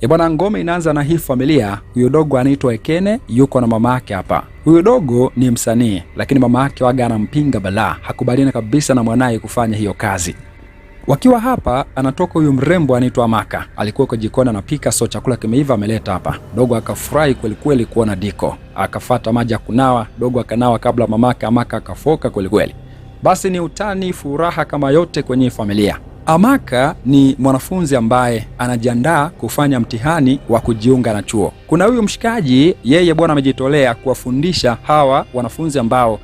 Bwana, ngome inaanza na hii familia. Huyo dogo anaitwa Ekene, yuko na mama yake hapa. Huyo dogo ni msanii, lakini mama yake waga anampinga balaa, hakubaliana kabisa na mwanaye kufanya hiyo kazi. Wakiwa hapa, anatoka huyu mrembo anaitwa Amaka. Alikuwa kwa jikoni anapika, so chakula kimeiva ameleta hapa. Dogo akafurahi kweli kweli kuona Diko. Akafuata maji ya kunawa, dogo akanawa kabla mamake. Amaka akafoka kweli kweli. Basi ni utani, furaha kama yote kwenye familia. Amaka ni mwanafunzi ambaye anajiandaa kufanya mtihani wa kujiunga na chuo. Kuna huyu mshikaji, yeye bwana amejitolea kuwafundisha hawa wanafunzi ambao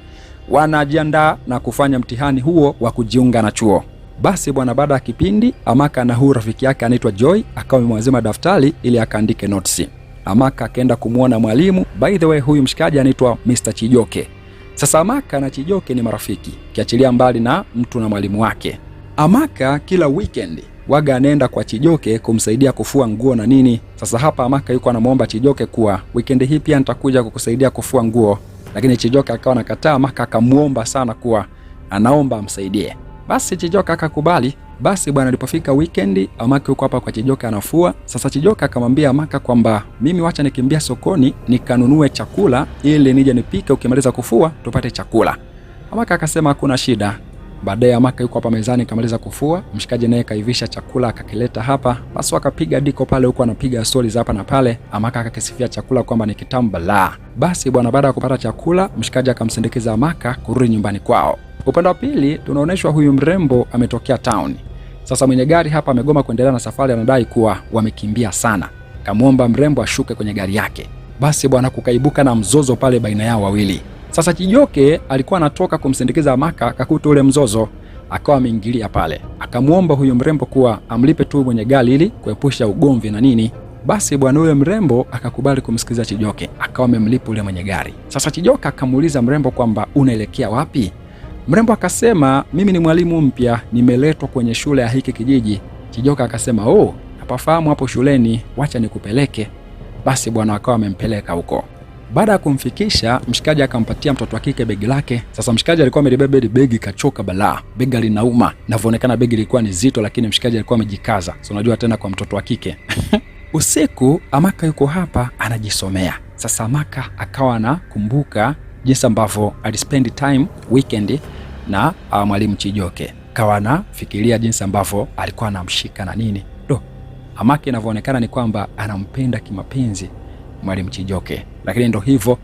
wanajiandaa na kufanya mtihani huo wa kujiunga na chuo. Basi bwana, baada ya kipindi, Amaka na huyu rafiki yake anaitwa Joy akawa amemwazima daftari ili akaandike notes. Amaka akaenda kumuona mwalimu. By the way, huyu mshikaji anaitwa Mr. Chijoke. Sasa Amaka na Chijoke ni marafiki, kiachilia mbali na mtu na mwalimu wake. Amaka kila weekend waga anaenda kwa Chijoke kumsaidia kufua nguo na nini. Sasa hapa Amaka yuko anamuomba Chijoke kuwa weekend hii pia nitakuja kukusaidia kufua nguo, lakini Chijoke akawa anakataa. Amaka akamuomba sana kuwa anaomba amsaidie. Basi Chijoke akakubali. Basi bwana, alipofika weekend, Amaka yuko hapa kwa Chijoke anafua. Sasa Chijoke akamwambia Amaka kwamba mimi wacha nikimbia sokoni nikanunue chakula ili nije nipike, ukimaliza kufua tupate chakula. Amaka akasema hakuna shida. Baadaye Amaka yuko hapa mezani kamaliza kufua, mshikaji naye kaivisha chakula akakileta hapa. Basi wakapiga Diko pale, huko anapiga stories hapa na pale. Amaka akakisifia chakula kwamba ni kitamu balaa. Basi bwana, baada ya kupata chakula, mshikaji akamsindikiza Amaka kurudi nyumbani kwao. Upande wa pili tunaonyeshwa huyu mrembo ametokea town. Sasa mwenye gari hapa amegoma kuendelea na safari, anadai kuwa wamekimbia sana. Kamuomba mrembo ashuke kwenye gari yake. Basi bwana, kukaibuka na mzozo pale baina yao wawili. Sasa Chijoke alikuwa anatoka kumsindikiza Amaka, akakuta ule mzozo, akawa ameingilia pale. Akamuomba huyu mrembo kuwa amlipe tu mwenye gari ili kuepusha ugomvi na nini. Basi bwana, ule mrembo akakubali kumsikiza Chijoke, akawa amemlipa ule mwenye gari. Sasa Chijoke akamuuliza mrembo kwamba unaelekea wapi? Mrembo akasema mimi ni mwalimu mpya, nimeletwa kwenye shule ya hiki kijiji. Chijoke akasema oh, napafahamu hapo shuleni, wacha nikupeleke. Basi bwana, akawa amempeleka huko. Baada ya kumfikisha, mshikaji akampatia mtoto wa kike begi lake. Sasa mshikaji alikuwa amelibeba begi, kachoka balaa. Begi linauma. Inavyoonekana begi lilikuwa ni zito, lakini mshikaji alikuwa amejikaza. So unajua tena kwa mtoto wa kike. Usiku Amaka yuko hapa anajisomea. Sasa Amaka akawa anakumbuka jinsi ambavyo alispend time weekend na mwalimu Chijoke. Kawa anafikiria jinsi ambavyo alikuwa anamshika na nini. Amaka inavyoonekana ni kwamba anampenda kimapenzi mwalimu Chijoke, lakini ndo hivyo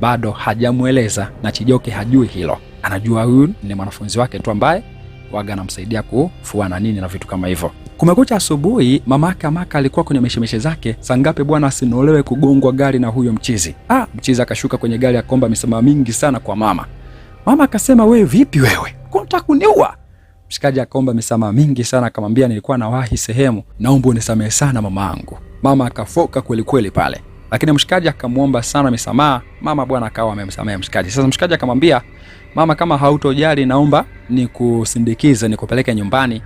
bado hajamueleza na Chijoke hajui hilo. Anajua huyu ni mwanafunzi wake tu ambaye waga anamsaidia kufua na nini na vitu kama hivyo. Kumekucha asubuhi, mamake Amaka alikuwa kwenye mishemishe zake. Sangape bwana asinolewe kugongwa gari na huyo mchizi. Mchizi akashuka kwenye gari akomba misamaha mingi sana kwa mama. Mama akasema wewe vipi wewe? Unataka kuniua? Mshikaji akaomba misamaha mingi sana, akamwambia nilikuwa nawahi sehemu, naomba unisamehe sana mamaangu. Mama akafoka kweli kweli pale. Lakini mshikaji akamuomba sana misamaha. Mama bwana akawa amemsamehe mshikaji. Sasa mshikaji akamwambia mama, kama hautojali naomba nikusindikize nikupeleke nyumbani.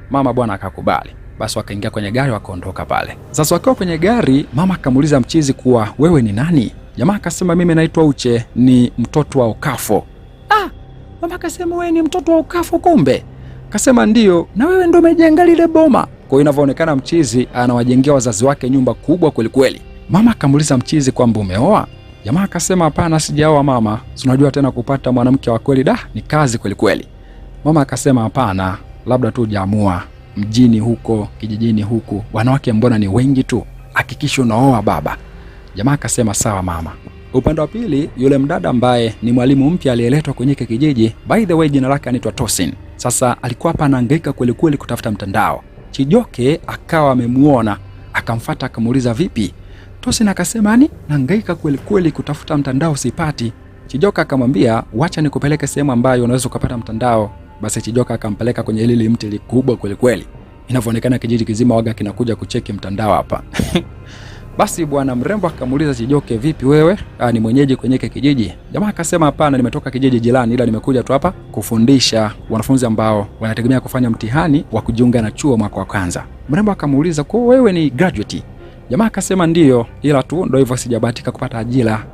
Mama bwana akakubali. Basi wakaingia kwenye gari wakaondoka pale. Sasa wakiwa kwenye gari, mama akamuuliza mchizi kuwa wewe ni nani? Jamaa akasema mimi naitwa Uche, ni mtoto wa Okafo. Mama akasema wewe ni mtoto wa Okafo kumbe? Akasema ndio, na wewe ndio umejenga lile boma. Kwa hiyo inavyoonekana mchizi anawajengea wazazi wake nyumba kubwa kweli kweli. Mama akamuuliza mchizi kwamba umeoa? Jamaa akasema hapana, sijaoa mama. Unajua tena kupata mwanamke wa kweli ni kazi kweli kweli. Mama akasema hapana, labda tu hujaamua. Mjini huko, kijijini huku, wanawake mbona ni wengi tu. Hakikisha unaoa baba. Jamaa akasema sawa mama. Upande wa pili, yule mdada ambaye ni mwalimu mpya aliyeletwa kwenye kijiji, by the way jina lake anaitwa Tosin. Sasa alikuwa hapa anahangaika kweli kweli kutafuta mtandao. Chijoke akawa amemuona, akamfuata akamuuliza vipi? Tosin akasema nahangaika kweli kweli kutafuta mtandao sipati. Chijoke akamwambia wacha nikupeleke sehemu ambayo unaweza kupata mtandao. Basi Chijoke akampeleka kwenye ile mti likubwa kweli kweli. Inavyoonekana kijiji kizima waga kinakuja kucheki mtandao hapa. Basi bwana mrembo akamuuliza Chijoke vipi wewe? Ni mwenyeji kwenye kijiji? Jamaa akasema hapana, nimetoka kijiji jirani ila nimekuja tu hapa kufundisha wanafunzi ambao wanategemea kufanya mtihani wa kujiunga na chuo mwaka wa kwanza. Mrembo akamuuliza kwa wewe ni graduate? Jamaa akasema ndio, ila tu ndio hivyo sijabahatika kupata ajira.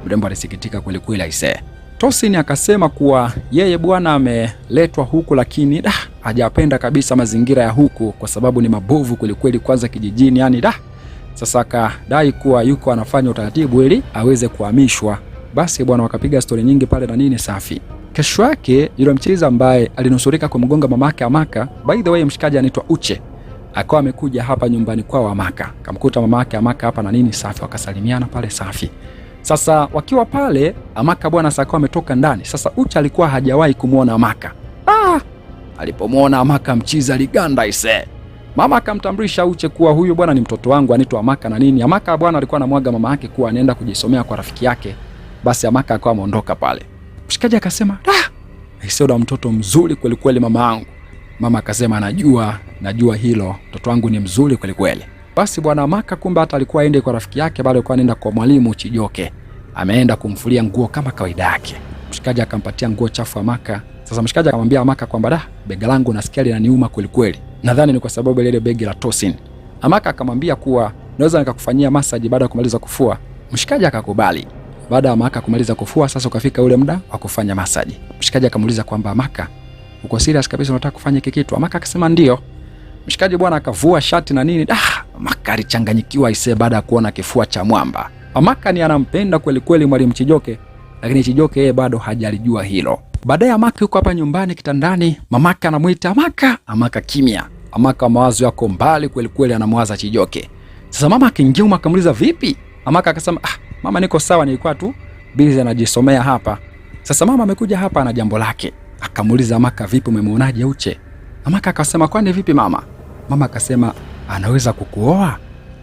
Mrembo alisikitika kweli kweli aisee. Tosin akasema kuwa yeye bwana ameletwa huku lakini hajapenda kabisa mazingira ya huku kwa sababu ni mabovu kweli kweli, kwanza kijijini Sasa akadai kuwa yuko anafanya utaratibu ili aweze kuhamishwa. Basi bwana, wakapiga stori nyingi pale na nini safi. Kesho yake yule mchizi ambaye alinusurika kumgonga mamake Amaka, by the way mshikaji anaitwa Uche, akawa amekuja hapa nyumbani kwao Amaka. Kamkuta mamake Amaka hapa na nini safi, wakasalimiana pale safi. Sasa wakiwa pale Amaka bwana sasa akawa ametoka ndani. Sasa Uche alikuwa hajawahi kumuona Amaka. Alipomuona Amaka mchizi aliganda ise. Mama akamtambulisha Uche kuwa huyu bwana ni mtoto wangu anaitwa Amaka na nini. Amaka bwana alikuwa anamwaga mama yake kuwa anaenda kujisomea kwa rafiki yake. Basi Amaka akawa ameondoka pale. Mshikaji akasema, "Sio ndo mtoto mzuri kweli kweli mama yangu." Mama akasema, najua hilo. Mtoto wangu ni mzuri kweli kweli." Basi bwana Amaka kumbe hata alikuwa aende kwa rafiki yake, bado alikuwa anaenda kwa mwalimu Chijoke. Ameenda kumfulia nguo kama kawaida yake. Mshikaji akampatia nguo chafu Amaka. Sasa mshikaji akamwambia Amaka kwamba bega langu nasikia linaniuma kweli kweli. Nadhani ni kwa sababu ile begi la Tosin. Amaka akamwambia kuwa naweza nikakufanyia massage baada ya kumaliza kufua. Mshikaji akakubali. Baada ya Amaka kumaliza kufua, sasa ukafika ule muda wa kufanya massage. Mshikaji akamuuliza kwamba Amaka, uko serious kabisa unataka kufanya hiki kitu? Amaka akasema ndio. Mshikaji bwana akavua shati na nini. Amaka alichanganyikiwa ise baada ya kuona kifua cha mwamba. Amaka ni anampenda kweli kweli mwalimu Chijoke, lakini Chijoke yeye bado hajalijua hilo. Baadaye Amaka yuko hapa nyumbani kitandani, mamaka anamuita Amaka. Amaka kimya. Amaka mawazo yako mbali kweli kweli, anamwaza Chijoke. Sasa mama akiingia akamuuliza vipi? Amaka akasema mama niko sawa, nilikuwa tu busy anajisomea hapa. Sasa mama amekuja hapa na jambo lake. Akamuuliza Amaka, vipi umemuonaje Uche? Amaka akasema kwani vipi mama? Mama akasema anaweza kukuoa?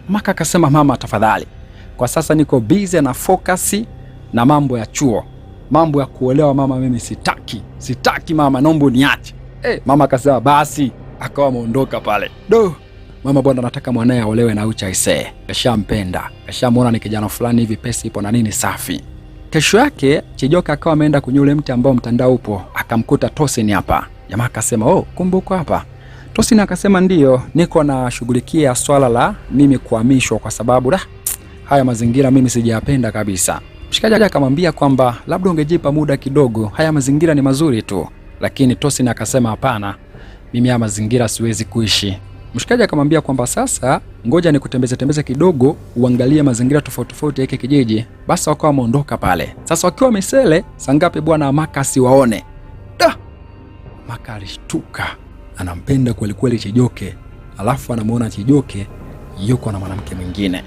Amaka akasema mama tafadhali, kwa sasa niko busy na focus na mambo ya chuo. Mambo ya kuolewa mama mimi sitaki mama, naomba niache. Mama akasema basi, akawa ameondoka pale. Mama bwana anataka mwanae aolewe na Uche ise. Kashampenda. Kashamuona ni kijana fulani hivi, pesa ipo na nini safi. Kesho yake Chijoke akawa ameenda kwenye ule mti ambao mtandao upo, akamkuta Tosin hapa. Jamaa akasema, kumbe uko hapa? Tosin akasema ndio, niko na shughulikia swala la mimi kuhamishwa kwa sababu haya mazingira mimi sijayapenda kabisa. Mshikaji akamwambia kwamba labda ungejipa muda kidogo, haya mazingira ni mazuri tu. Lakini Tosin akasema hapana, mimi haya mazingira siwezi kuishi. Mshikaji akamwambia kwamba sasa ngoja nikutembeze kidogo uangalie mazingira tofauti ya hiki kijiji. Basi wakawa wameondoka pale. Sasa wakiwa misele, sangapi bwana Amaka siwaone. Amaka alishtuka. Anampenda kweli kweli Chijoke. Alafu anamuona Chijoke yuko na mwanamke mwingine.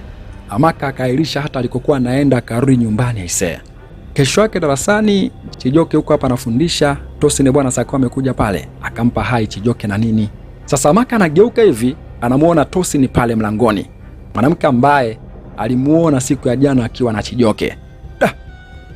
Amaka akairisha hata alikokuwa anaenda, akarudi nyumbani aisee. Kesho yake darasani Chijoke huko hapa anafundisha. Tosin bwana sasa amekuja pale, akampa hai Chijoke na nini. Sasa Amaka anageuka hivi, anamuona Tosin pale mlangoni. Mwanamke ambaye alimuona siku ya jana akiwa na Chijoke.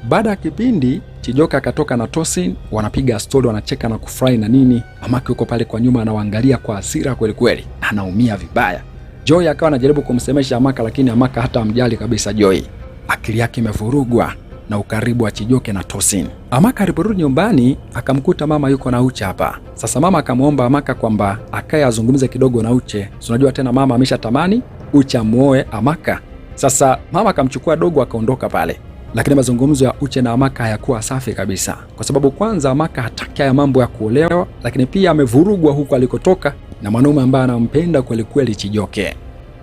Baada ya kipindi Chijoke akatoka na Tosin, wanapiga story, wanacheka na kufurahi na nini. Amaka yuko pale kwa nyuma anawaangalia kwa hasira kweli kweli. Anaumia vibaya. Joy akawa anajaribu kumsemesha Amaka, lakini Amaka hata amjali kabisa Joy. Akili yake imevurugwa na ukaribu wa Chijoke na Tosin. Amaka aliporudi nyumbani akamkuta mama yuko na Uche hapa. Sasa mama akamuomba Amaka kwamba akae azungumze kidogo na Uche. Unajua tena mama ameshatamani Uche amuoe Amaka. Sasa mama akamchukua dogo akaondoka pale. Lakini mazungumzo ya Uche na Amaka hayakuwa safi kabisa. Kwa sababu kwanza Amaka hataki ya mambo ya kuolewa, lakini pia amevurugwa huko alikotoka na mwanaume ambaye anampenda kweli kweli Chijoke.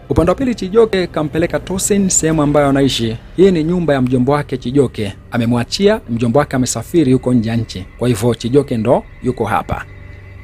Upande wa pili Chijoke kampeleka Tosin sehemu ambayo anaishi. Hii ni nyumba ya mjomba wake Chijoke. Amemwachia mjomba wake, amesafiri huko nje ya nchi. Kwa hivyo Chijoke ndo yuko hapa.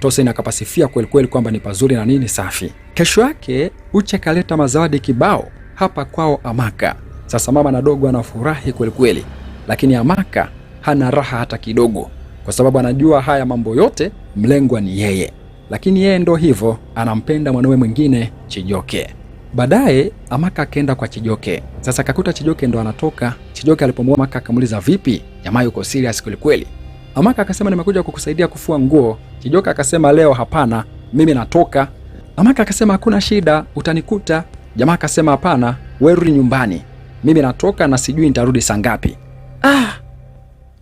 Tosin akapasifia kweli kweli kwamba ni pazuri na nini safi. Kesho yake Uche kaleta mazawadi kibao hapa kwao Amaka. Sasa mama na dogo anafurahi kweli kweli, lakini Amaka hana raha hata kidogo, kwa sababu anajua haya mambo yote mlengwa ni yeye. Lakini yeye ndo hivyo, anampenda mwanaume mwingine Chijoke. Baadaye Amaka akaenda kwa Chijoke. Sasa akakuta Chijoke ndo anatoka. Chijoke alipomwona Amaka akamuuliza vipi? Jamaa yuko serious kweli kweli. Amaka akasema nimekuja kukusaidia kufua nguo. Chijoke akasema leo hapana, mimi natoka. Amaka akasema hakuna shida, utanikuta. Jamaa akasema hapana, wewe rudi nyumbani. Mimi natoka na sijui nitarudi saa ngapi.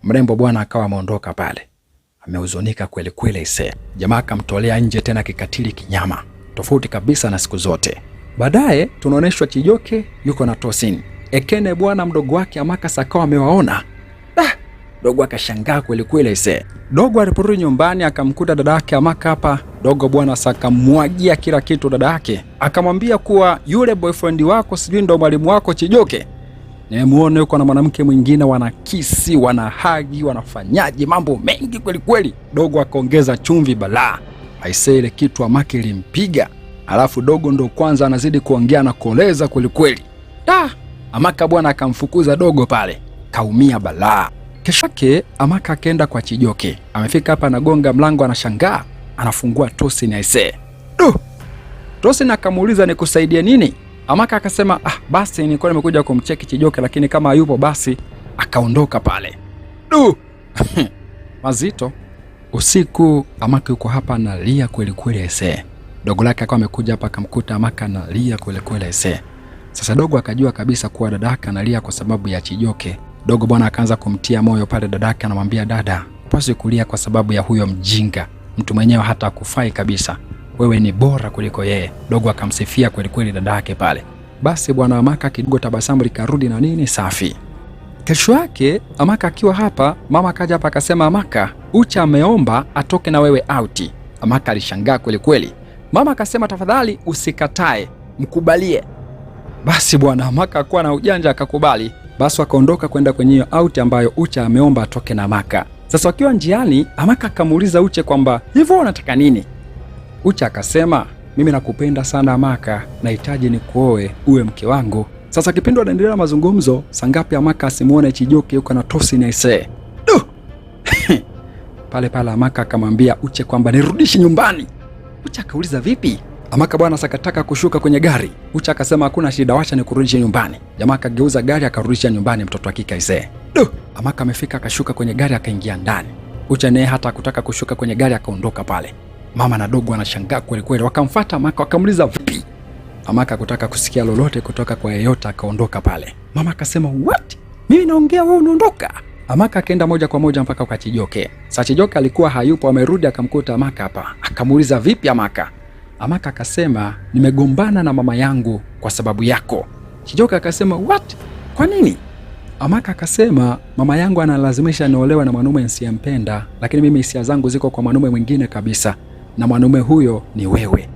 Mrembo bwana akawa ameondoka pale. Amehuzunika kweli kweli ise. Jamaa akamtolea nje tena kikatili kinyama. Tofauti kabisa na siku zote. Baadaye tunaoneshwa Chijoke yuko na Tosin. Ekene bwana mdogo wake Amaka sakawa amewaona. Dogo akashangaa kweli kweli aisee. Dogo aliporudi nyumbani akamkuta dada yake Amaka hapa. Dogo bwana sakamwagia kila kitu dada yake. Akamwambia kuwa yule boyfriend wako sijui ndo mwalimu wako Chijoke. Nimemuona yuko na mwanamke mwingine, wanakisi, wanahagi, wanafanyaje mambo mengi kweli kweli. Dogo akaongeza chumvi balaa. Aisee, ile kitu Amaka ilimpiga. Alafu dogo ndo kwanza anazidi kuongea na kuoleza kweli kweli. Amaka bwana akamfukuza dogo pale. Kaumia balaa. Kesho yake Amaka akaenda kwa Chijoke. Amefika hapa anagonga mlango, anashangaa, anafungua Tosin aisee. Tosin akamuuliza nikusaidie nini? Amaka akasema basi nilikuwa nimekuja kumcheki Chijoke lakini kama hayupo basi, akaondoka pale. Mazito. Usiku Amaka yuko hapa analia kweli kweli aisee. Dogo lake akawa amekuja hapa akamkuta Amaka analia kweli kweli aisee. Sasa dogo akajua kabisa kuwa dadaka analia kwa sababu ya Chijoke. Dogo bwana akaanza kumtia moyo pale dadake, anamwambia dada, upaswi kulia kwa sababu ya huyo mjinga. Mtu mwenyewe hata akufai kabisa. Wewe ni bora kuliko yeye. Dogo akamsifia kweli kweli dadake pale. Basi bwana Amaka kidogo tabasamu likarudi na nini safi. Kesho yake Amaka akiwa hapa, mama akaja hapa akasema Amaka, Ucha ameomba atoke na wewe outi. Amaka alishangaa kweli kweli. Mama akasema tafadhali usikatae, mkubalie. Basi bwana Amaka akawa na ujanja akakubali. Basi wakaondoka kwenda kwenye hiyo outi ambayo Ucha ameomba atoke na Amaka. Sasa wakiwa njiani, Amaka akamuuliza Uche kwamba hivyo unataka nini? Ucha akasema mimi nakupenda sana Amaka, nahitaji nikuoe uwe mke wangu. Sasa kipindi wanaendelea mazungumzo, sangapi Amaka asimuone Chijoke yuko na Tosin aisee. Pale Amaka akamwambia Uche kwamba nirudishe nyumbani. Uche akauliza vipi? Amaka bwana sakataka kushuka kwenye gari. Ucha akasema hakuna shida, wacha nikurudishe nyumbani. Jamaa akageuza gari akarudisha nyumbani mtoto hakika aisee. Amaka amefika akashuka kwenye gari akaingia ndani. Ucha naye hata kutaka kushuka kwenye gari akaondoka pale. Mama na dogo anashangaa kweli kweli, wakamfuata Amaka wakamuuliza vipi? Amaka kutaka kusikia lolote kutoka kwa yeyote akaondoka pale. Mama akasema what? Mimi naongea wewe unaondoka? Amaka akaenda moja kwa moja mpaka kwa Chijoke. Sasa Chijoke alikuwa hayupo, amerudi akamkuta Amaka hapa. Akamuuliza vipi Amaka? Amaka akasema nimegombana na mama yangu kwa sababu yako. Chijoke akasema what? Kwa nini? Amaka akasema mama yangu analazimisha niolewe na mwanaume nisiyempenda, lakini mimi hisia zangu ziko kwa mwanaume mwingine kabisa, na mwanaume huyo ni wewe.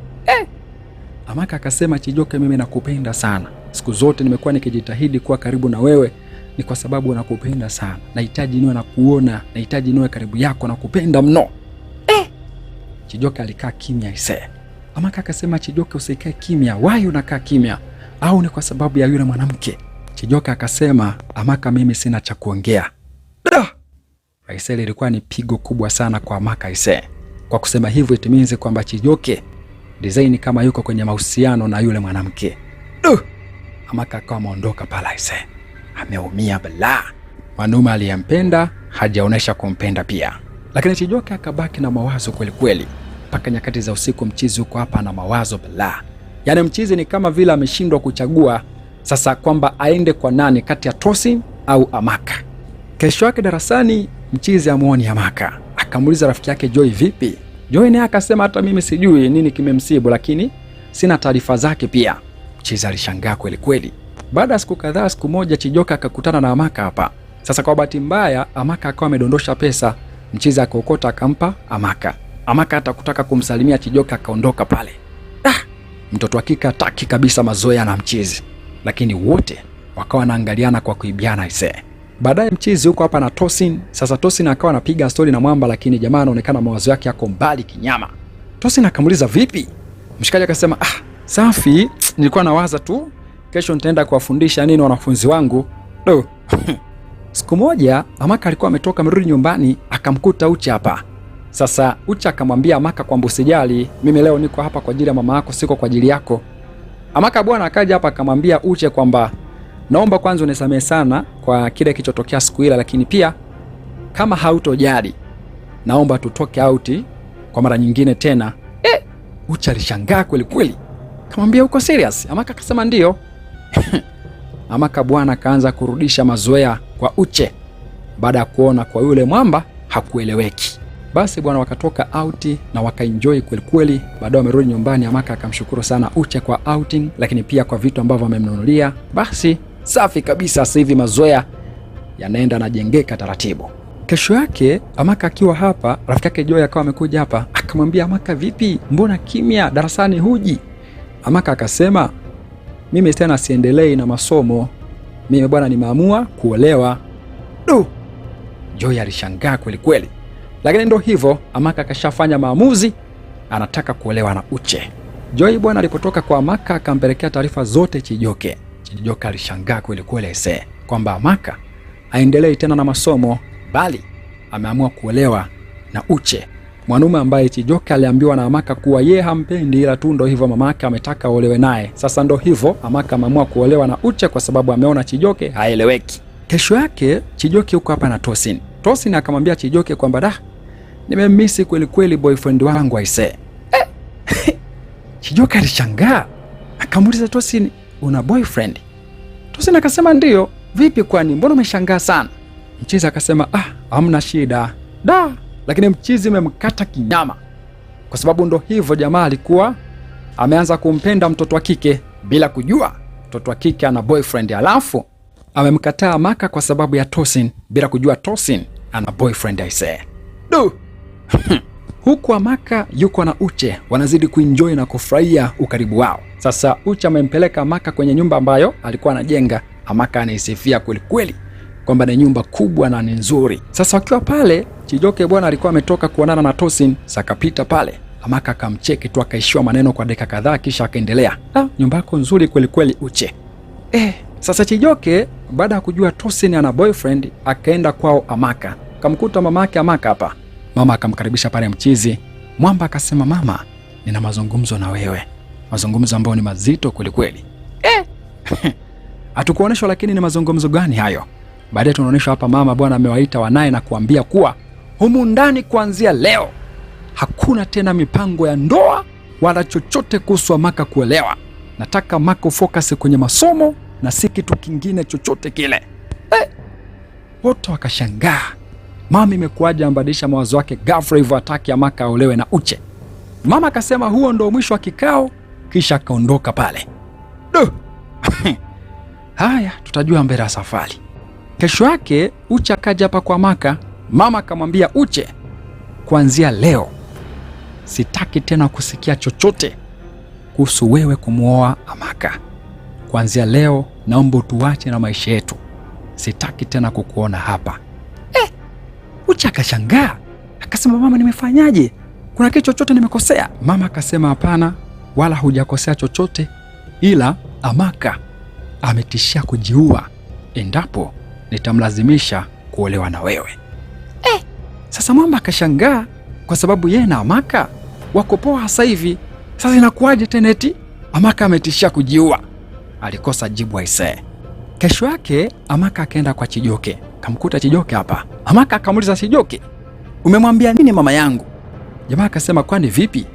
Amaka akasema Chijoke, mimi nakupenda sana. Siku zote nimekuwa nikijitahidi kuwa karibu na wewe, ni kwa sababu nakupenda sana. Nahitaji niwe na kuona, nahitaji niwe karibu yako, nakupenda mno. Chijoke alikaa kimya aisee. Amaka akasema Chijoke, usikae kimya. Why unakaa kimya? Au ni kwa sababu ya yule mwanamke? Chijoke akasema Amaka, mimi sina cha kuongea. Aisee, ilikuwa ni pigo kubwa sana kwa Amaka aisee. Kwa kusema hivyo it means kwamba Chijoke design kama yuko kwenye mahusiano na yule mwanamke. Amaka akawa ameondoka pale aisee. Ameumia balaa. Mwanaume aliyempenda hajaonesha kumpenda pia. Lakini Chijoke akabaki na mawazo kweli kweli. Mpaka nyakati za usiku mchizi huko hapa na mawazo balaa. Yaani mchizi ni kama vile ameshindwa kuchagua sasa kwamba aende kwa nani kati ya Tosin au Amaka. Kesho yake darasani mchizi amuoni Amaka. Akamuuliza rafiki yake Joy vipi? Joy naye akasema hata mimi sijui nini kimemsibu, lakini sina taarifa zake pia. Mchizi alishangaa kweli kweli. Baada ya siku kadhaa, siku moja Chijoke akakutana na Amaka hapa. Sasa kwa bahati mbaya Amaka akawa amedondosha pesa. Mchizi akaokota akampa Amaka. Amaka hata kutaka kumsalimia Chijoke akaondoka pale. Mtoto hakika hataki kabisa mazoea na mchizi. Lakini wote wakawa wanaangaliana kwa kuibiana aisee. Baadaye mchizi huko hapa na Tosin. Sasa Tosin akawa anapiga stori na Mwamba, lakini jamaa anaonekana mawazo yake yako mbali kinyama. Tosin akamuuliza vipi? Mshikaji akasema safi, nilikuwa nawaza tu kesho nitaenda kuwafundisha nini wanafunzi wangu. Siku moja Amaka alikuwa ametoka amerudi nyumbani akamkuta Ucha hapa. Sasa Ucha akamwambia Amaka kwamba usijali, mimi leo niko hapa kwa ajili ya mama yako, siko kwa ajili yako. Amaka bwana akaja hapa akamwambia Uche kwamba naomba kwanza unisamehe sana kwa kile kilichotokea siku ile, lakini pia kama hautojali naomba tutoke outi kwa mara nyingine tena. Uche alishangaa kweli kweli. Kamwambia uko serious? Amaka akasema ndio. Amaka bwana kaanza kurudisha mazoea kwa Uche baada ya kuona kwa yule Mwamba hakueleweki. Basi bwana wakatoka outi na wakaenjoy kweli kweli. Baadaye wamerudi nyumbani, Amaka akamshukuru sana Uche kwa outing, lakini pia kwa vitu ambavyo amemnunulia. Basi safi kabisa, sasa hivi mazoea yanaenda na jengeka taratibu. Kesho yake Amaka akiwa hapa, rafiki yake Joy akawa amekuja hapa, akamwambia Amaka, vipi, mbona kimya, darasani huji? Amaka akasema, mimi tena siendelei na masomo, mimi bwana nimeamua kuolewa. Joy alishangaa kweli kweli, lakini ndo hivyo, Amaka akashafanya maamuzi, anataka kuolewa na Uche. Joy bwana alipotoka kwa Amaka akampelekea taarifa zote Chijoke. Chijoke alishangaa kweli kweli kwamba Amaka haendelei tena na masomo, bali ameamua kuolewa na Uche, mwanaume ambaye Chijoke aliambiwa na Amaka kuwa yeye hampendi, ila tu ndo hivyo mamake ametaka aolewe naye. Sasa ndo hivyo, Amaka ameamua kuolewa na Uche kwa sababu ameona Chijoke haeleweki. Kesho yake Chijoke yuko hapa na Tosin. Tosin akamwambia Chijoke kwamba nimemisi kweli kweli boyfriend wangu Chijoke alishangaa, akamuuliza Tosin, una boyfriend? Tosin akasema ndio. Vipi kwani, mbona umeshangaa sana? Mchizi akasema hamna shida. Lakini mchizi memkata kinyama, kwa sababu ndo hivyo, jamaa alikuwa ameanza kumpenda mtoto wa kike bila kujua mtoto wa kike ana boyfriend, alafu amemkataa Amaka kwa sababu ya Tosin bila kujua Tosin ana boyfriend Huku Amaka yuko na Uche wanazidi kuenjoy na kufurahia ukaribu wao. Sasa Uche amempeleka Amaka kwenye nyumba ambayo alikuwa anajenga. Amaka anaisifia kweli kweli kwamba ni nyumba kubwa na ni nzuri. Sasa wakiwa pale, Chijoke bwana alikuwa ametoka kuonana na Tosin, sakapita pale. Amaka akamcheki tu, akaishiwa maneno kwa dakika kadhaa, kisha akaendelea, nyumba yako nzuri kweli kweli Uche. Sasa Chijoke baada ya kujua Tosin ana boyfriend, akaenda kwao Amaka, kamkuta mamake Amaka hapa. Mama akamkaribisha pale mchizi. Mwamba akasema, mama, nina mazungumzo na wewe, mazungumzo ambayo ni mazito kweli kweli. Hatukuoneshwa lakini ni mazungumzo gani hayo? Baadaye tunaoneshwa hapa mama bwana amewaita wanae na kuambia kuwa humu ndani kuanzia leo hakuna tena mipango ya ndoa wala chochote kuhusu Amaka kuolewa. Nataka Amaka focus kwenye masomo na si kitu kingine chochote kile. Wote wakashangaa. Mama imekuaje ambadilisha mawazo yake ghafla hivyo, ataki Amaka aolewe na Uche? Mama akasema huo ndo mwisho wa kikao, kisha akaondoka pale. Haya, tutajua mbele ya safari. Kesho yake Uche akaja hapa kwa Amaka. Mama akamwambia Uche, kuanzia leo sitaki tena kusikia chochote kuhusu wewe kumuoa Amaka. Kuanzia leo naomba tuache na maisha yetu, sitaki tena kukuona hapa. Uche akashangaa, akasema, mama, nimefanyaje? Kuna kitu chochote nimekosea? Mama akasema, hapana, wala hujakosea chochote, ila Amaka ametishia kujiua endapo nitamlazimisha kuolewa na wewe. Sasa mama akashangaa, kwa sababu yeye na Amaka wako poa sasa hivi. Sasa inakuaje tena eti Amaka ametishia kujiua? Alikosa jibu Kesho yake Amaka akaenda kwa Chijoke, kamkuta Chijoke hapa. Amaka akamuuliza Chijoke, umemwambia nini mama yangu? Jamaa akasema, kwani vipi?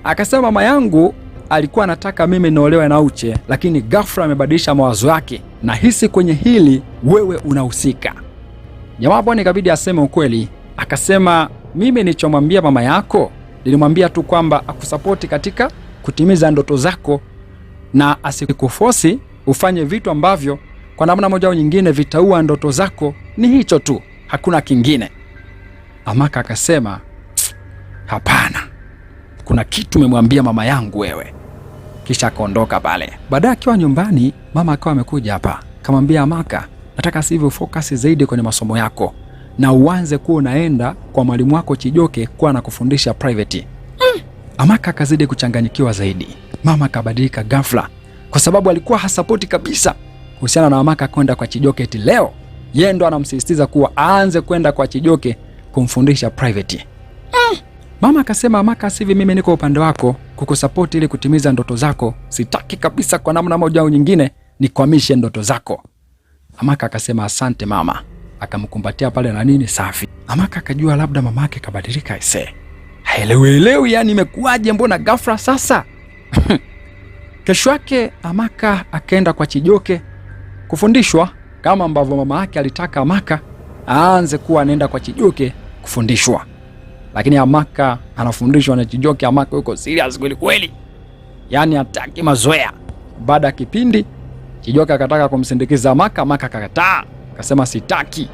Akasema, mama yangu alikuwa anataka mimi niolewe na Uche, lakini ghafla amebadilisha mawazo yake, na hisi kwenye hili wewe unahusika. Jamaa bwana ikabidi aseme ukweli. Akasema, mimi nilichomwambia mama yako, nilimwambia tu kwamba akusapoti katika kutimiza ndoto zako na asikufosi ufanye vitu ambavyo kwa namna moja au nyingine vitaua ndoto zako. Ni hicho tu, hakuna kingine. Amaka akasema, hapana, kuna kitu umemwambia mama yangu wewe. Kisha akaondoka pale. Baadaye akiwa nyumbani, mama akawa amekuja hapa, kamwambia Amaka, nataka sivyo focus zaidi kwenye masomo yako na uanze kuwa unaenda kwa mwalimu wako Chijoke kuwa anakufundisha private. Amaka akazidi kuchanganyikiwa zaidi. Mama akabadilika ghafla kwa sababu alikuwa hasapoti kabisa kuhusiana na Amaka kwenda kwa Chijoke, eti leo yeye ndo anamsisitiza kuwa aanze kwenda kwa Chijoke kumfundisha private. Mama akasema, Amaka, sivi mimi niko upande wako kukusupport ili kutimiza ndoto zako. Sitaki kabisa kwa namna moja au nyingine nikwamishe ndoto zako. Amaka akasema, asante mama. Akamkumbatia pale na nini safi. Amaka akajua labda mamake kabadilika haelewi yani imekuaje, mbona ghafla sasa? Kesho yake Amaka akaenda kwa Chijoke kufundishwa kama ambavyo mama yake alitaka Amaka aanze kuwa anaenda kwa Chijoke kufundishwa. Lakini Amaka anafundishwa na Chijoke. Amaka yuko serious kweli kweli, yani hataki mazoea. Baada ya kipindi Chijoke akataka kumsindikiza Amaka, Amaka akakataa, akasema sitaki.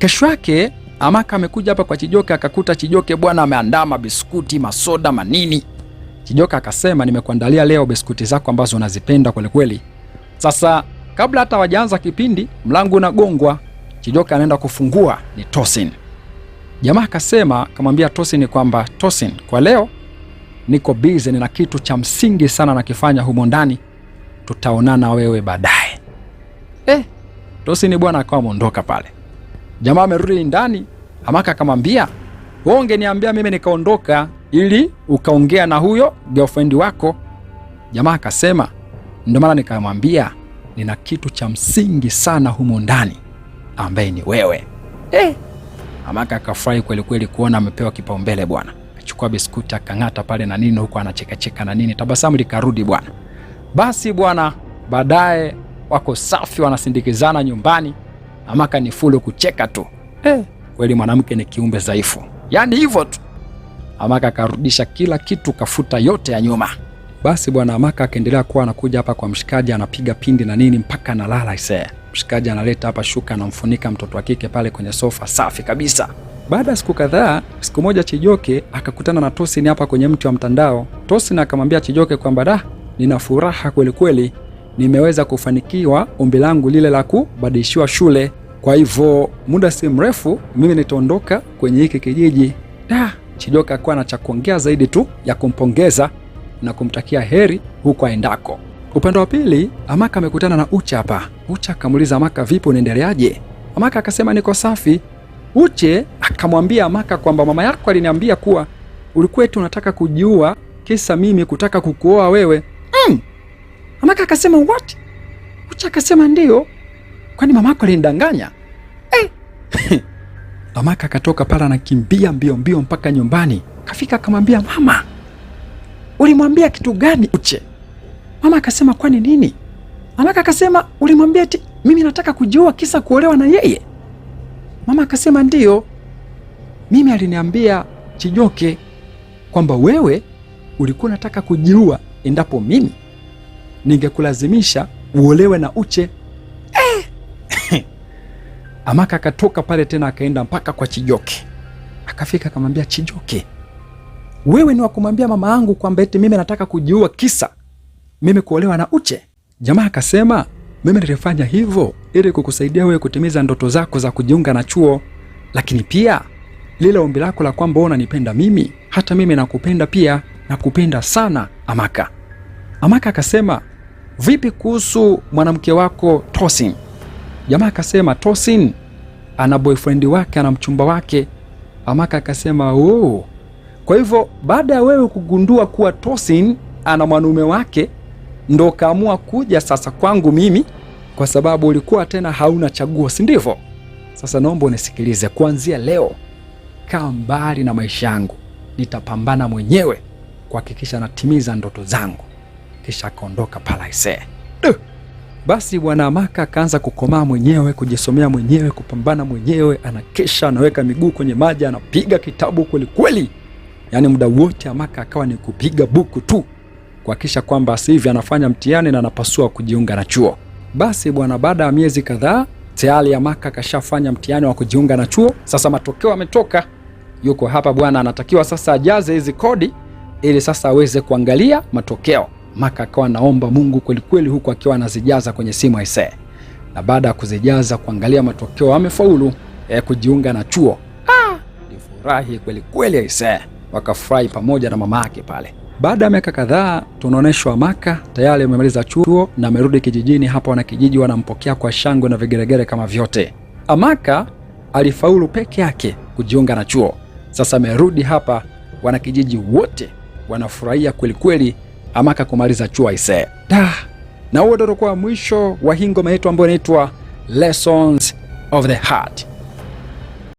Kesho yake Amaka amekuja hapa kwa Chijoke, akakuta Chijoke bwana ameandaa mabiskuti, masoda, manini. Chijoke akasema, nimekuandalia leo biskuti zako ambazo unazipenda kweli kweli. Sasa kabla hata wajaanza kipindi, mlango unagongwa. Chijoke anaenda kufungua, ni Tosin. Jamaa akasema, kamwambia Tosin kwamba Tosin, kwa leo niko busy, nina kitu cha msingi sana nakifanya humo ndani, tutaonana wewe baadaye. Tosin bwana akawa ameondoka pale. Jamaa amerudi ndani. Amaka akamwambia, wewe ungeniambia mimi nikaondoka ili ukaongea na huyo girlfriend wako. Jamaa akasema, ndio maana nikamwambia nina kitu cha msingi sana humo ndani ambaye ni wewe. Amaka akafurahi kweli kweli kuona amepewa kipaumbele bwana. Akachukua biskuti akang'ata pale na nini huko anacheka cheka na nini. Tabasamu likarudi bwana. Basi bwana, baadaye wako safi wanasindikizana nyumbani. Amaka ni fulu kucheka tu. Kweli mwanamke ni kiumbe dhaifu. Yaani hivyo tu. Amaka akarudisha kila kitu, kafuta yote ya nyuma. Basi bwana, Amaka akaendelea kuwa anakuja hapa kwa mshikaji, anapiga pindi na nini mpaka analala ise. Mshikaji analeta hapa shuka, anamfunika mtoto wa kike pale kwenye sofa safi kabisa. Baada ya siku kadhaa, siku moja Chijoke akakutana na Tosin hapa kwenye mti wa mtandao. Tosin akamwambia Chijoke kwamba nina furaha kweli kweli, nimeweza kufanikiwa ombi langu lile la kubadilishiwa shule. Kwa hivyo muda si mrefu mimi nitaondoka kwenye hiki kijiji. Chijoke akawa na cha kuongea zaidi tu ya kumpongeza na kumtakia heri huko aendako. Upande wa pili, Amaka amekutana na Uche hapa. Uche akamuuliza Amaka, vipi unaendeleaje? Amaka akasema niko safi. Uche akamwambia Amaka kwamba mama yako aliniambia kuwa ulikuwa eti unataka kujiua kisa mimi kutaka kukuoa wewe. Amaka akasema what? Uche akasema ndio. Kwani mama yako alinidanganya? Amaka akatoka pala anakimbia mbio mbio mpaka nyumbani. Kafika akamwambia mama, ulimwambia kitu gani Uche? Mama akasema kwani nini? Amaka akasema ulimwambia eti mimi nataka kujiua kisa kuolewa na yeye? Mama akasema ndio. Mimi aliniambia Chijoke kwamba wewe ulikuwa unataka kujiua endapo mimi ningekulazimisha uolewe na Uche. Amaka akatoka pale tena akaenda mpaka kwa Chijoke. Akafika akamwambia Chijoke, wewe ni wa kumwambia mama yangu kwamba eti mimi nataka kujiua kisa mimi kuolewa na Uche? Jamaa akasema, mimi nilifanya hivyo ili kukusaidia wewe kutimiza ndoto zako za kujiunga na chuo, lakini pia lile ombi lako la kwamba unanipenda mimi, hata mimi nakupenda pia, nakupenda sana Amaka. Amaka akasema, vipi kuhusu mwanamke wako Tosin? Jamaa akasema, Tosin ana boyfriend wake, ana mchumba wake. Amaka akasema, kwa hivyo baada ya wewe kugundua kuwa Tosin ana mwanaume wake, ndo kaamua kuja sasa kwangu mimi kwa sababu ulikuwa tena hauna chaguo, si ndivyo? Sasa naomba unisikilize, kuanzia leo kaa mbali na maisha yangu, nitapambana mwenyewe kuhakikisha natimiza ndoto zangu. Kisha akaondoka pala ise. Basi bwana Amaka akaanza kukomaa mwenyewe, kujisomea mwenyewe, kupambana mwenyewe, anakesha anaweka miguu kwenye maji, anapiga kitabu kweli kweli. Yaani muda wote Amaka akawa ni kupiga buku tu kuhakikisha kwamba hivi anafanya mtihani na anapasua kujiunga na chuo. Basi bwana, baada ya miezi kadhaa tayari Amaka kashafanya mtihani wa kujiunga na chuo. Sasa matokeo yametoka. Yuko hapa bwana, anatakiwa sasa ajaze hizi kodi ili sasa aweze kuangalia matokeo. Amaka akawa naomba Mungu kweli kweli huku akiwa anazijaza kwenye simu aisee. Na baada ya kuzijaza kuangalia matokeo amefaulu kujiunga na chuo. Nifurahi kweli kweli aisee. Wakafurahi pamoja na mama yake pale. Baada ya miaka kadhaa tunaoneshwa Amaka tayari amemaliza chuo na amerudi kijijini. Hapa wana kijiji wanampokea kwa shangwe na vigeregere kama vyote. Amaka alifaulu peke yake kujiunga na chuo. Sasa amerudi hapa, wana kijiji wote wanafurahia kweli kweli Amaka kumaliza chuo aisee. Na huo ndio kwa mwisho wa hii ngoma yetu ambayo inaitwa Lessons of the Heart.